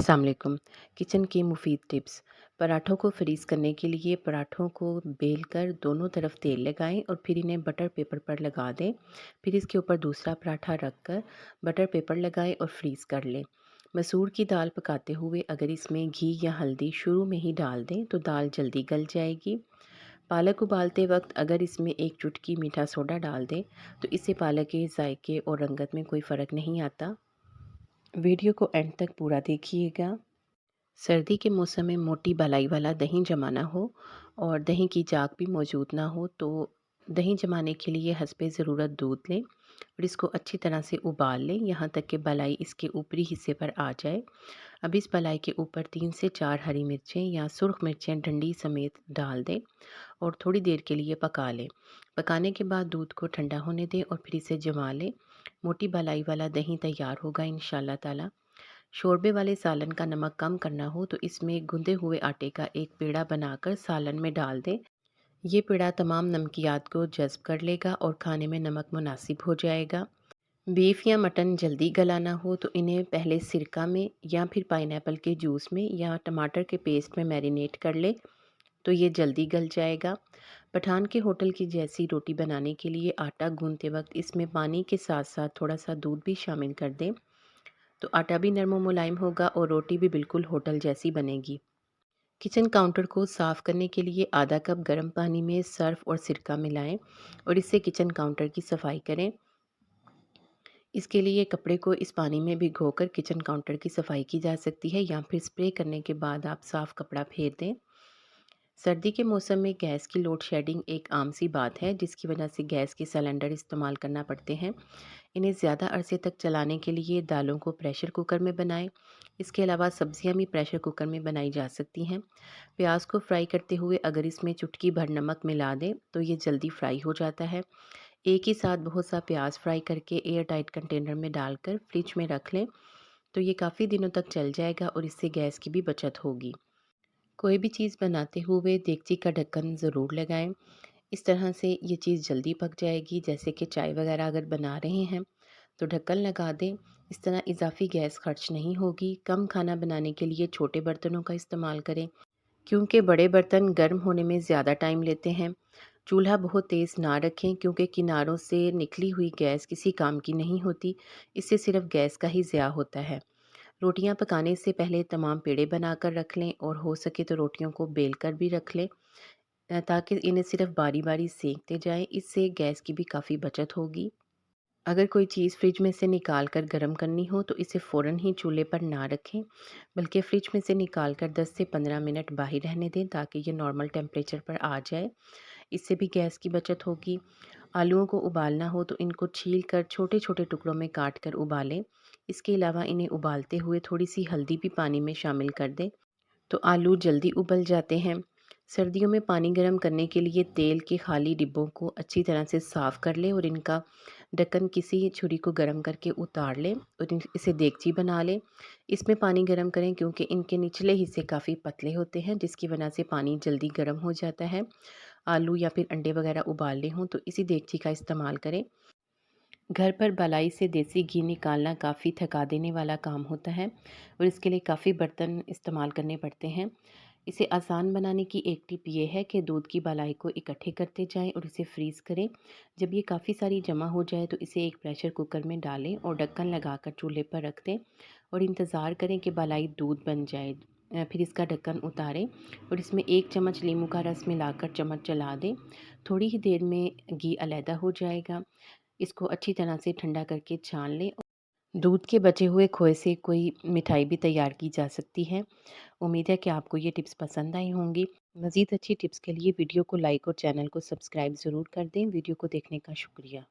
अस्सलाम वालेकुम। किचन की मुफ़ीद टिप्स। पराठों को फ्रीज़ करने के लिए पराठों को बेलकर दोनों तरफ तेल लगाएं और फिर इन्हें बटर पेपर पर लगा दें। फिर इसके ऊपर दूसरा पराठा रखकर बटर पेपर लगाएं और फ्रीज़ कर लें। मसूर की दाल पकाते हुए अगर इसमें घी या हल्दी शुरू में ही डाल दें तो दाल जल्दी गल जाएगी। पालक उबालते वक्त अगर इसमें एक चुटकी मीठा सोडा डाल दें तो इससे पालक के जायके और रंगत में कोई फ़र्क नहीं आता। वीडियो को एंड तक पूरा देखिएगा। सर्दी के मौसम में मोटी मलाई वाला दही जमाना हो और दही की जाग भी मौजूद ना हो तो दही जमाने के लिए हस्बे ज़रूरत दूध लें और इसको अच्छी तरह से उबाल लें यहाँ तक कि मलाई इसके ऊपरी हिस्से पर आ जाए। अब इस मलाई के ऊपर 3 से 4 हरी मिर्चें या सुर्ख मिर्चें डंडी समेत डाल दें और थोड़ी देर के लिए पका लें। पकाने के बाद दूध को ठंडा होने दें और फिर इसे जमा लें। मोटी मलाई वाला दही तैयार होगा इंशाल्लाह ताला। शोरबे वाले सालन का नमक कम करना हो तो इसमें गूंदे हुए आटे का एक पेड़ा बनाकर सालन में डाल दें। ये पेड़ा तमाम नमकियात को जज़्ब कर लेगा और खाने में नमक मुनासिब हो जाएगा। बीफ या मटन जल्दी गलाना हो तो इन्हें पहले सिरका में या फिर पाइनएप्पल के जूस में या टमाटर के पेस्ट में मैरिनेट कर ले तो ये जल्दी गल जाएगा। पठान के होटल की जैसी रोटी बनाने के लिए आटा गूंदते वक्त इसमें पानी के साथ साथ थोड़ा सा दूध भी शामिल कर दें तो आटा भी नरम और मुलायम होगा और रोटी भी बिल्कुल होटल जैसी बनेगी। किचन काउंटर को साफ़ करने के लिए आधा कप गर्म पानी में सर्फ और सिरका मिलाएं और इससे किचन काउंटर की सफाई करें। इसके लिए कपड़े को इस पानी में भिगोकर किचन काउंटर की सफाई की जा सकती है या फिर स्प्रे करने के बाद आप साफ़ कपड़ा फेर दें। सर्दी के मौसम में गैस की लोड शेडिंग एक आम सी बात है जिसकी वजह से गैस के सिलेंडर इस्तेमाल करना पड़ते हैं। इन्हें ज़्यादा अरसे तक चलाने के लिए दालों को प्रेशर कुकर में बनाएं। इसके अलावा सब्जियां भी प्रेशर कुकर में बनाई जा सकती हैं। प्याज को फ्राई करते हुए अगर इसमें चुटकी भर नमक मिला दें तो ये जल्दी फ्राई हो जाता है। एक ही साथ बहुत सा प्याज फ्राई करके एयर टाइट कंटेनर में डालकर फ्रिज में रख लें तो ये काफ़ी दिनों तक चल जाएगा और इससे गैस की भी बचत होगी। कोई भी चीज़ बनाते हुए देगची का ढक्कन ज़रूर लगाएं। इस तरह से ये चीज़ जल्दी पक जाएगी। जैसे कि चाय वगैरह अगर बना रहे हैं तो ढक्कन लगा दें। इस तरह इजाफ़ी गैस खर्च नहीं होगी। कम खाना बनाने के लिए छोटे बर्तनों का इस्तेमाल करें क्योंकि बड़े बर्तन गर्म होने में ज़्यादा टाइम लेते हैं। चूल्हा बहुत तेज़ ना रखें क्योंकि किनारों से निकली हुई गैस किसी काम की नहीं होती। इससे सिर्फ गैस का ही ज़िया होता है। रोटियां पकाने से पहले तमाम पेड़े बनाकर रख लें और हो सके तो रोटियों को बेल कर भी रख लें ताकि इन्हें सिर्फ बारी बारी सेकते जाएं। इससे गैस की भी काफ़ी बचत होगी। अगर कोई चीज़ फ्रिज में से निकाल कर गर्म करनी हो तो इसे फ़ौरन ही चूल्हे पर ना रखें बल्कि फ्रिज में से निकाल कर 10 से 15 मिनट बाहर रहने दें ताकि ये नॉर्मल टेम्परेचर पर आ जाए। इससे भी गैस की बचत होगी। आलूओं को उबालना हो तो इनको छील कर छोटे छोटे टुकड़ों में काट कर उबालें। इसके अलावा इन्हें उबालते हुए थोड़ी सी हल्दी भी पानी में शामिल कर दें तो आलू जल्दी उबल जाते हैं। सर्दियों में पानी गर्म करने के लिए तेल के खाली डिब्बों को अच्छी तरह से साफ़ कर लें और इनका ढक्कन किसी छुरी को गर्म करके उतार लें और इसे देगची बना लें। इसमें पानी गर्म करें क्योंकि इनके निचले हिस्से काफ़ी पतले होते हैं जिसकी वजह से पानी जल्दी गर्म हो जाता है। आलू या फिर अंडे वगैरह उबालने हों तो इसी देगची का इस्तेमाल करें। घर पर बलाई से देसी घी निकालना काफ़ी थका देने वाला काम होता है और इसके लिए काफ़ी बर्तन इस्तेमाल करने पड़ते हैं। इसे आसान बनाने की एक टिप ये है कि दूध की बलाई को इकट्ठे करते जाएं और इसे फ्रीज़ करें। जब ये काफ़ी सारी जमा हो जाए तो इसे एक प्रेशर कुकर में डालें और ढक्कन लगाकर चूल्हे पर रख दें और इंतज़ार करें कि बलाई दूध बन जाए। फिर इसका ढक्कन उतारें और इसमें 1 चम्मच नींबू का रस मिलाकर चम्मच चला दें। थोड़ी ही देर में घी अलहदा हो जाएगा। इसको अच्छी तरह से ठंडा करके छान लें। दूध के बचे हुए खोए से कोई मिठाई भी तैयार की जा सकती है। उम्मीद है कि आपको ये टिप्स पसंद आई होंगी। मज़ीद अच्छी टिप्स के लिए वीडियो को लाइक और चैनल को सब्सक्राइब ज़रूर कर दें। वीडियो को देखने का शुक्रिया।